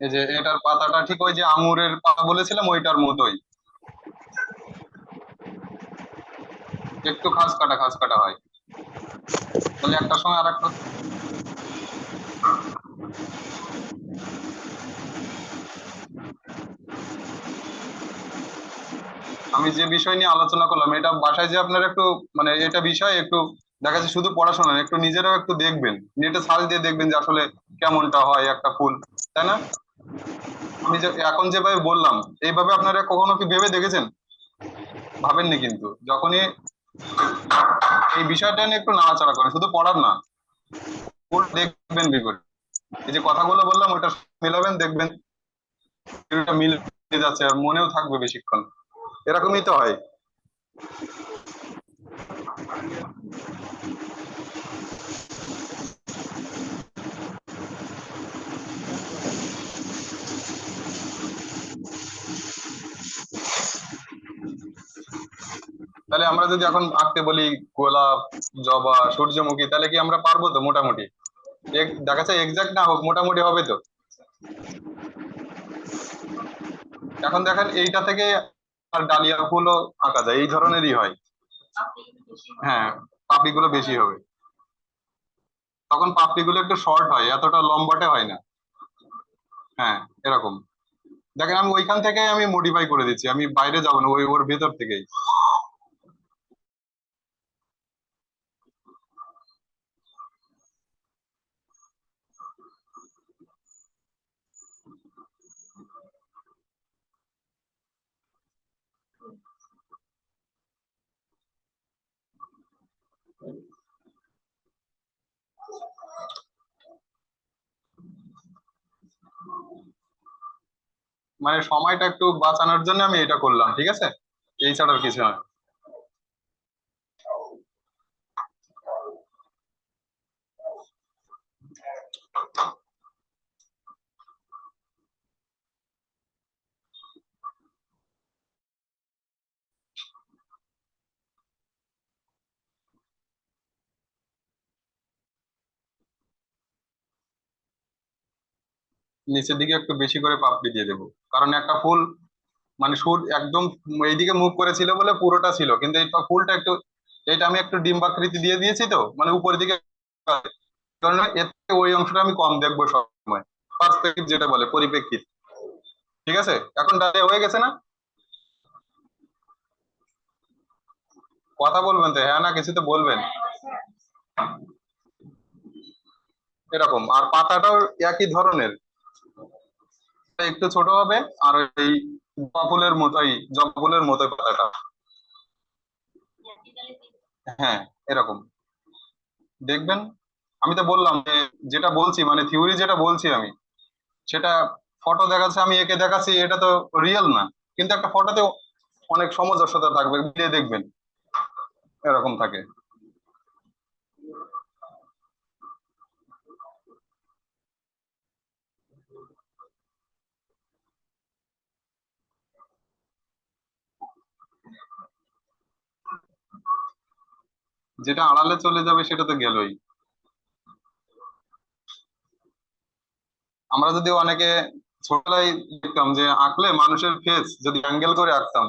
এই যে এটার পাতাটা ঠিক ওই যে আঙুরের পাতা বলেছিলাম ওইটার মতোই, একটু খাস কাটা হয়, তাহলে একটার সঙ্গে আর একটা। আমি যে বিষয় নিয়ে আলোচনা করলাম এটা বাসায় যে আপনার একটু মানে এটা বিষয় একটু দেখা যাচ্ছে শুধু পড়াশোনা না, একটু নিজেরাও একটু দেখবেন, নেটে সার্চ দিয়ে দেখবেন যে আসলে কেমনটা হয় একটা ফুল, তাই না? আমি যে এখন যেভাবে বললাম এইভাবে আপনারা কখনো কি ভেবে দেখেছেন? ভাবেননি, কিন্তু যখনই এই বিষয়টা নিয়ে একটু নাড়াচাড়া করেন, শুধু পড়ার না, ফুল দেখবেন বিপরীত, এই যে কথাগুলো বললাম ওইটা মিলাবেন, দেখবেন এটা মিলে যাচ্ছে আর মনেও থাকবে বেশিক্ষণ, এরকমই তো হয়। তাহলে আমরা যদি এখন আঁকতে বলি গোলাপ, জবা, সূর্যমুখী, তাহলে কি আমরা পারবো তো মোটামুটি? দেখা যাচ্ছে এক্সাক্ট না হোক, মোটামুটি হবে তো। এখন দেখেন এইটা থেকে আর ডালিয়া ফুলও আঁকা যায়, এই ধরনেরই হয়। হ্যাঁ, পাপড়িগুলো বেশি হবে, তখন পাপড়িগুলো একটু শর্ট হয়, এতটা লম্বাটে হয় না। হ্যাঁ, এরকম। দেখেন আমি ওইখান থেকে আমি মডিফাই করে দিচ্ছি, আমি বাইরে যাবো না, ওই ওর ভেতর থেকেই। মানে সময়টা একটু বাঁচানোর জন্য আমি এটা করলাম, ঠিক আছে, এই ছাড়ার কিছু না। নিচের দিকে একটু বেশি করে পাপড়ি দিয়ে দেবো, কারণ একটা ফুল মানে সুর একদম এইদিকে মুখ করেছিল বলে পুরোটা ছিল, কিন্তু এই ফুলটা একটু, এটা আমি একটু ডিম্বাকৃতি দিয়ে দিয়েছি তো মানে উপরের দিকে, কারণ এতে ওই অংশটা আমি কম দেখবো সব সময়, পার্সপেক্টিভ যেটা বলে, পরিপ্রেক্ষিত। ঠিক আছে, এখন ডালিয়া হয়ে গেছে না? কথা বলবেন তো, হ্যাঁ না কিছু তো বলবেন। এরকম, আর পাতাটাও একই ধরনের, একটু ছোট হবে, আর এই জবা ফুলের মতোই, জবা ফুলের মতোই পাতাটা। হ্যাঁ, এরকম দেখবেন। আমি তো বললাম যে যেটা বলছি মানে থিওরি যেটা বলছি আমি, সেটা ফটো দেখাচ্ছে, আমি এঁকে দেখাচ্ছি, এটা তো রিয়েল না, কিন্তু একটা ফটোতে অনেক সামঞ্জস্যতা থাকবে, মিলিয়ে দেখবেন, এরকম থাকে। যেটা আড়ালে চলে যাবে সেটা তো গেলই। আমরা যদি অনেকে ছোটবেলায় দেখতাম যে আঁকলে মানুষের ফেস যদি অ্যাঙ্গেল করে আঁকতাম,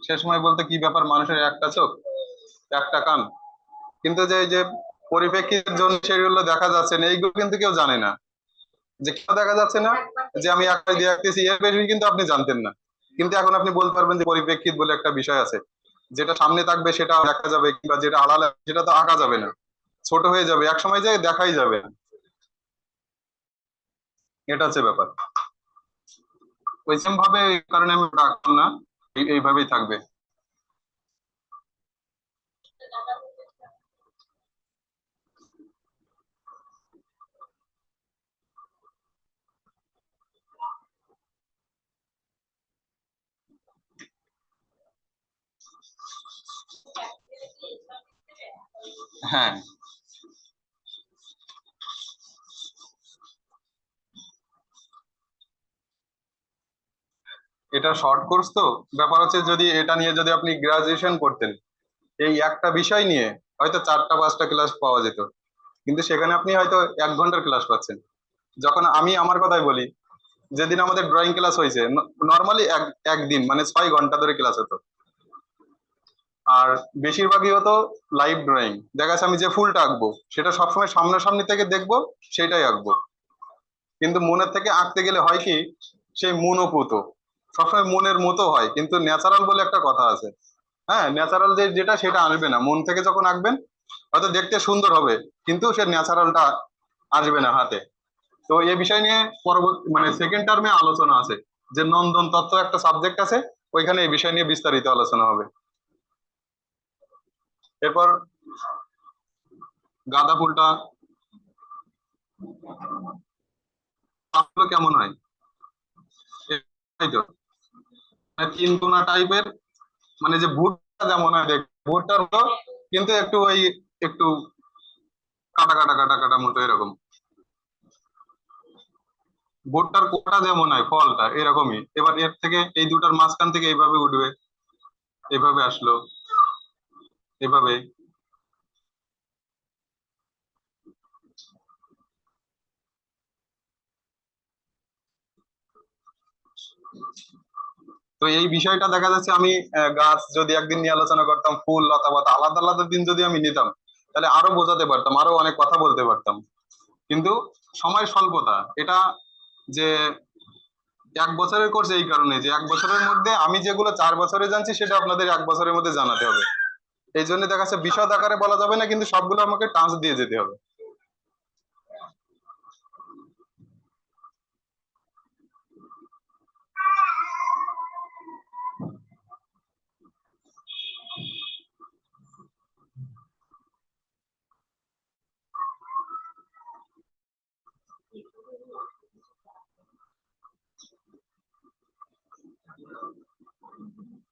সে সময় বলতে কি ব্যাপার, মানুষের একটা চোখ, একটা কান, কিন্তু যে এই যে পরিপ্রেক্ষিতের জন্য সেগুলো দেখা যাচ্ছে না, এইগুলো কিন্তু কেউ জানে না, যে কেন দেখা যাচ্ছে না, যে আমি আঁকাই দিয়ে আঁকতেছি এর বেশি কিন্তু আপনি জানতেন না, কিন্তু এখন আপনি বলতে পারবেন যে পরিপ্রেক্ষিত বলে একটা বিষয় আছে, যেটা সামনে থাকবে সেটা দেখা যাবে, কিংবা যেটা আড়ালে সেটা তো আঁকা যাবে না, ছোট হয়ে যাবে, এক সময় যায় দেখাই যাবে না। এটা হচ্ছে ব্যাপার। ওই সেম ভাবে এই কারণে আমি ওটা আঁকতাম না, এইভাবেই থাকবে। হ্যাঁ, এটা শর্ট কোর্স তো, ব্যাপার হচ্ছে যদি এটা নিয়ে যদি আপনি গ্রাজুয়েশন করতেন, এই একটা বিষয় নিয়ে হয়তো 4টা 5টা ক্লাস পাওয়া যেত, কিন্তু সেখানে আপনি হয়তো 1 ঘন্টার ক্লাস পাচ্ছেন। যখন আমি আমার কথাই বলি, যেদিন আমাদের ড্রয়িং ক্লাস হয়েছে, নর্মালি একদিন মানে 6 ঘন্টা ধরে ক্লাস হতো। আর বেশিরভাগই হতো লাইভ ড্রয়িং। দেখা যাচ্ছে আমি যে ফুলটা আঁকবো সেটা সবসময় সামনাসামনি থেকে দেখবো, সেটাই আঁকবো। কিন্তু মনের থেকে আঁকতে গেলে হয় কি, সেই মনোপুত সবসময় মনের মতো হয়, কিন্তু ন্যাচারাল বলে একটা কথা আছে। হ্যাঁ, ন্যাচারাল যেটা সেটা আসবে না মন থেকে যখন আঁকবেন। হয়তো দেখতে সুন্দর হবে, কিন্তু সে ন্যাচারালটা আসবে না হাতে। তো এই বিষয় নিয়ে পরবর্তী মানে সেকেন্ড টার্মে আলোচনা আছে, যে নন্দন তত্ত্ব একটা সাবজেক্ট আছে, ওইখানে এই বিষয় নিয়ে বিস্তারিত আলোচনা হবে। এরপর গাঁদা ফুলটা কেমন হয়, এই তো তিন কোনা টাইপের, মানে যে ভুট্টা যেমন হয় দেখ, ভুট্টার মতো, কিন্তু একটু ওই একটু কাটা কাটা কাটা কাটা মতো এরকম। ভুট্টার কোটা যেমন হয় ফলটা এরকমই, এবার এর থেকে এই দুটার মাঝখান থেকে এইভাবে উঠবে, এইভাবে আসলো, এভাবে। তো এই বিষয়টা দেখা যাচ্ছে আমি গাছ যদি একদিন নিয়ে আলোচনা করতাম, ফুল লতা পাতা আলাদা আলাদা দিন যদি আমি নিতাম, তাহলে আরো বোঝাতে পারতাম, আরো অনেক কথা বলতে পারতাম। কিন্তু সময় স্বল্পতা এটা, যে 1 বছরের কোর্স, এই কারণে যে 1 বছরের মধ্যে আমি যেগুলো 4 বছরে জানছি সেটা আপনাদের 1 বছরের মধ্যে জানাতে হবে। এই জন্য দেখা যাচ্ছে বিশদ আকারে বলা যাবে না, কিন্তু সবগুলো আমাকে টাচ দিয়ে যেতে হবে।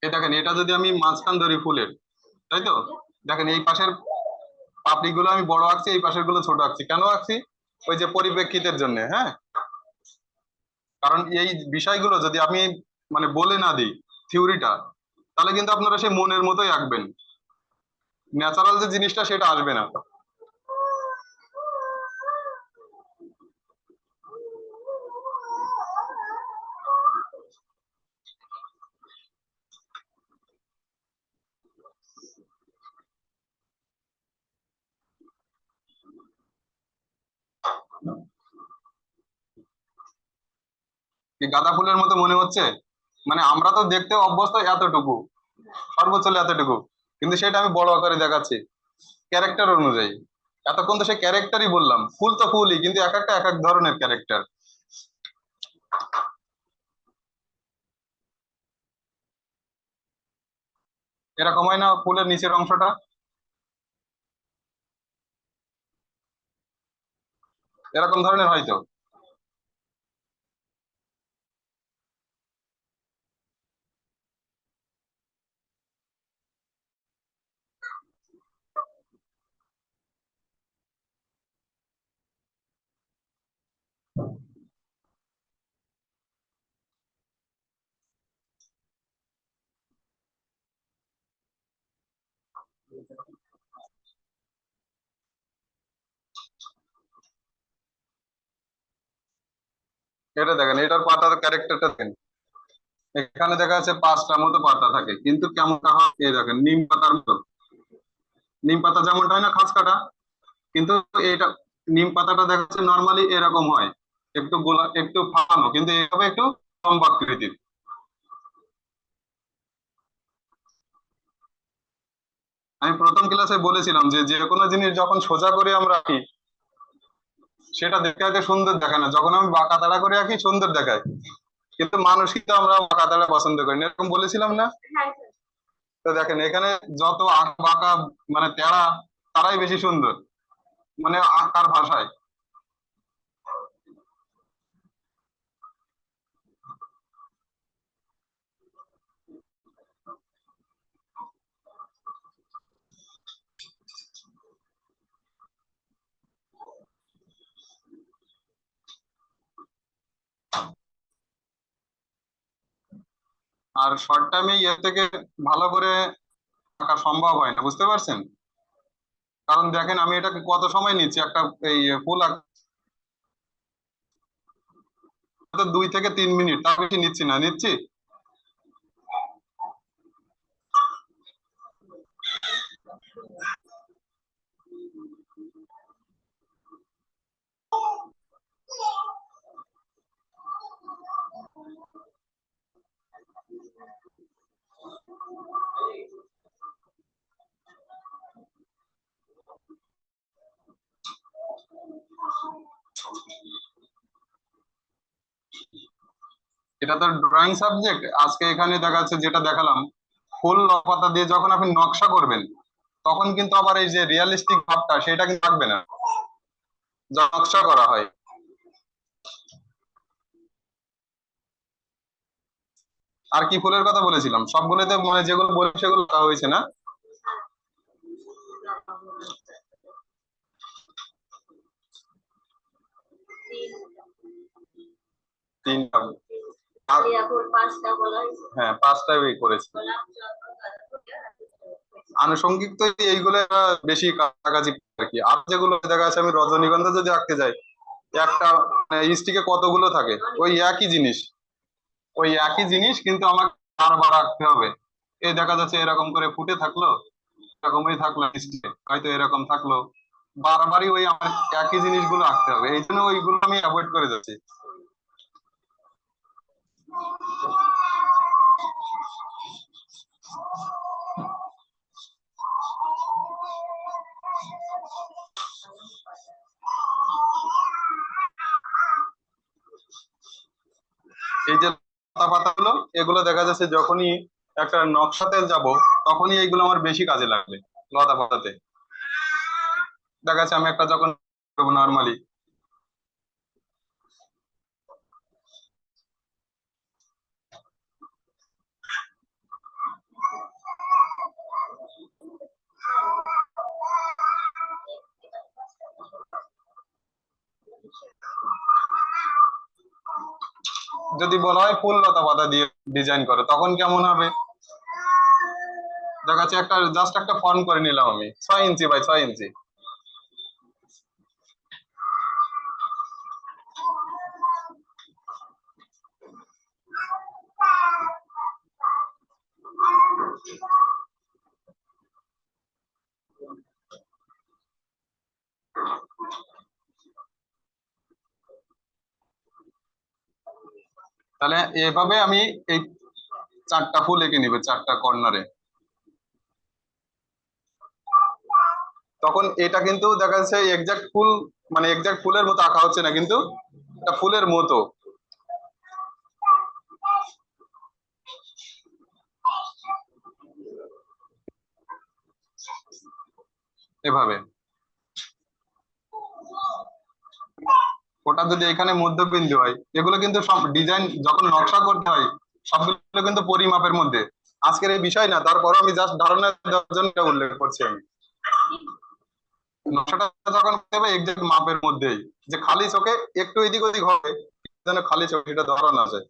এই দেখেন, এটা যদি আমি মাঝখান ধরি ফুলের, তাই তো, দেখেন এই পাশের পাপড়ি গুলো আমি বড় আঁকছি, এই পাশের গুলো ছোট আঁকছি, কেন আঁকছি? ওই যে পরিপ্রেক্ষিতের জন্য, হ্যাঁ। কারণ এই বিষয়গুলো যদি আমি মানে বলে না দিই থিওরিটা, তাহলে কিন্তু আপনারা সেই মনের মতোই আঁকবেন, ন্যাচারাল যে জিনিসটা সেটা আসবে না। কি গাঁদা ফুলের মতো মনে হচ্ছে? মানে আমরা তো দেখতে অভ্যস্ত এতটুকু, সর্বোচ্চ হলে এতটুকু, কিন্তু সেটা আমি বড় আকারে দেখাচ্ছি ক্যারেক্টার অনুযায়ী। এতক্ষণ তো সে ক্যারেক্টারই বললাম, ফুল তো ফুলই, কিন্তু এক একটা এক এক ধরনের ক্যারেক্টার। এরকম হয় না ফুলের নিচের অংশটা? এরকম ধরনের হয়তো। এটা দেখেন, এটার পাতার ক্যারেক্টারটা দেখেন, এখানে দেখা যাচ্ছে 5টা মতো পাতা থাকে, কিন্তু কেমনটা হয় এই দেখেন, নিম পাতার মতো। নিম পাতা যেমনটা হয় না খাস কাটা, কিন্তু এটা নিম পাতাটা দেখা যাচ্ছে নর্মালি এরকম হয়, একটু গোলা একটু ফানো, কিন্তু এভাবে একটু লম্বাকৃতির। আমি প্রথম ক্লাসে বলেছিলাম যে যে কোনো জিনিস যখন সোজা করে আমরা আঁকি, সেটা দেখতে হয়তো সুন্দর দেখায় না, যখন আমি বাঁকা তাড়া করে আঁকি সুন্দর দেখায়। কিন্তু মানুষ কিন্তু আমরা বাঁকা তাড়া পছন্দ করি না, এরকম বলেছিলাম না? তো দেখেন এখানে যত বাঁকা মানে তেড়া, তারাই বেশি সুন্দর, মানে আঁকার ভাষায়। আর শর্ট টাইমে এর থেকে ভালো করে আঁকা সম্ভব হয় না, বুঝতে পারছেন? কারণ দেখেন আমি এটাকে কত সময় নিচ্ছি, একটা এই ফুল তো 2 থেকে 3 মিনিট, তার বেশি নিচ্ছি না। নিচ্ছি। এটা তো ড্রয়িং সাবজেক্ট। আজকে এখানে দেখা যাচ্ছে যেটা দেখালাম, ফুল পাতা দিয়ে যখন আপনি নকশা করবেন, তখন কিন্তু আবার এই যে রিয়ালিস্টিক ভাবটা সেটা কিন্তু থাকবে না, যা নকশা করা হয়। আর কি ফুলের কথা বলেছিলাম? সবগুলোতে মানে যেগুলো বলে সেগুলো করা হয়েছে না? তিনটা। হ্যাঁ, 5টা করেছি। আনুষঙ্গিক তো এইগুলো বেশি কাছাকাছি আর কি। আর যেগুলো দেখা যাচ্ছে আমি রজনীগন্ধা যদি আঁকতে যাই, একটা স্টিকে কতগুলো থাকে, ওই একই জিনিস, ওই একই জিনিস কিন্তু আমাকে বারবার আঁকতে হবে। এই দেখা যাচ্ছে এরকম করে ফুটে থাকলো, এরকমই থাকলো স্টিকে, হয়তো এরকম থাকলো, বারবারই ওই আমার একই জিনিসগুলো আঁকতে হবে। এই জন্য ওইগুলো আমি অ্যাভয়েড করে যাচ্ছি। এই যে পাতা পাতাগুলো, এগুলো দেখা যাচ্ছে যখনই একটা নকশাতে যাব, তখনই এইগুলো আমার বেশি কাজে লাগবে। লতা পাতাতে দেখা যাচ্ছে আমি একটা যখন নর্মালি, যদি বলা হয় ফুল লতা পাতা দিয়ে ডিজাইন করে তখন কেমন হবে? দেখা যাচ্ছে একটা জাস্ট একটা ফন্ট করে নিলাম আমি, 6 ইঞ্চি বাই 6 ইঞ্চি। তাহলে এভাবে আমি এই 4টা ফুল এঁকে নিবে 4টা কর্নারে। তখন এটা কিন্তু দেখা যাচ্ছে এক্সাক্ট ফুল, মানে এক্সাক্ট ফুলের মতো আঁকা হচ্ছে না, কিন্তু এটা ফুলের মতো এভাবে। ওটা যদি এখানে মধ্যবিন্দু হয়, এগুলো কিন্তু সব ডিজাইন যখন নকশা করতে হয় সবগুলো কিন্তু পরিমাপের মধ্যে। আজকের এই বিষয় না, তারপরও আমি জাস্ট ধারণা দেওয়ার জন্য এটা উল্লেখ করছি আমি। নকশাটা যখন করতে হবে এক্সাক্ট মাপের মধ্যেই, যে খালি চোখে একটু এদিক ওদিক হবে, যেন খালি চোখে এটা ধরা না যায়।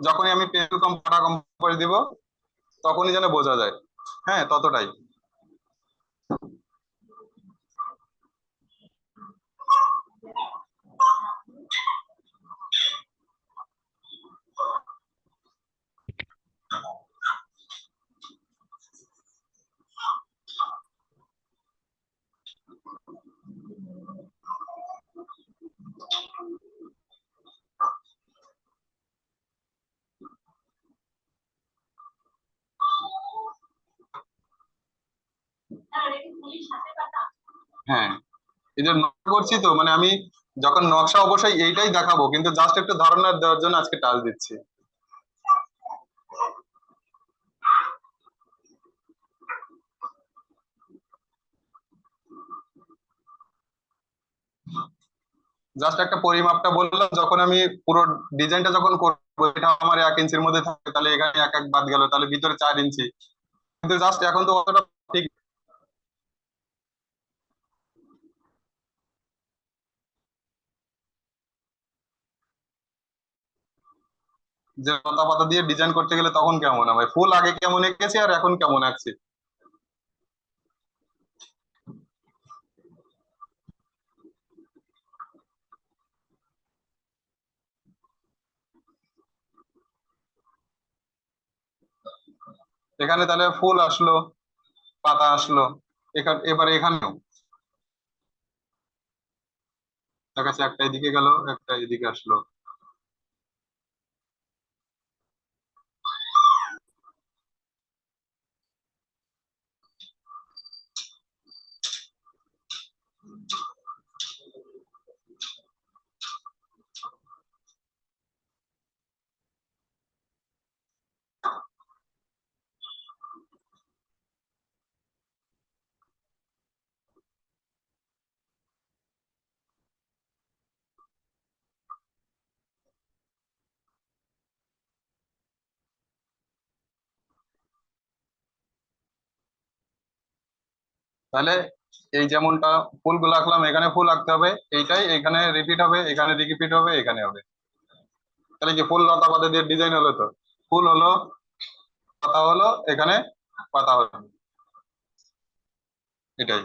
যখনই আমি পেন্সিল কম পাটা কম করে দিব, তখনই যেন বোঝা যায়। হ্যাঁ, ততটাই। হ্যাঁ, এই যে নকশা করছি তো, মানে আমি যখন নকশা অবশ্যই এইটাই দেখাবো, কিন্তু জাস্ট একটু ধারণা দেওয়ার জন্য আজকে টাচ দিচ্ছি। জাস্ট একটা পরিমাপটা বললাম, যখন আমি পুরো ডিজাইনটা যখন করবো, এটা আমার 1 ইঞ্চির মধ্যে থাকে, তাহলে এখানে এক এক বাদ গেল, তাহলে ভিতরে 4 ইঞ্চি। কিন্তু জাস্ট এখন তো অতটা ঠিক, যে লতা পাতা দিয়ে ডিজাইন করতে গেলে তখন কেমন হবে, ফুল আগে কেমন এঁকেছি আর এখন কেমন আঁকছি। এখানে তাহলে ফুল আসলো, পাতা আসলো, এবার এখানেও দেখা যাচ্ছে একটা এদিকে গেল, একটা এদিকে আসলো। তাহলে এই যেমনটা ফুলগুলো আঁকলাম, এখানে ফুল আঁকতে হবে, এইটাই এখানে রিপিট হবে, এখানে রিপিট হবে, এখানে হবে। তাহলে কি ফুল লতা পাতা দিয়ে ডিজাইন হলো তো? ফুল হলো, পাতা হলো, এখানে পাতা হলো, এটাই।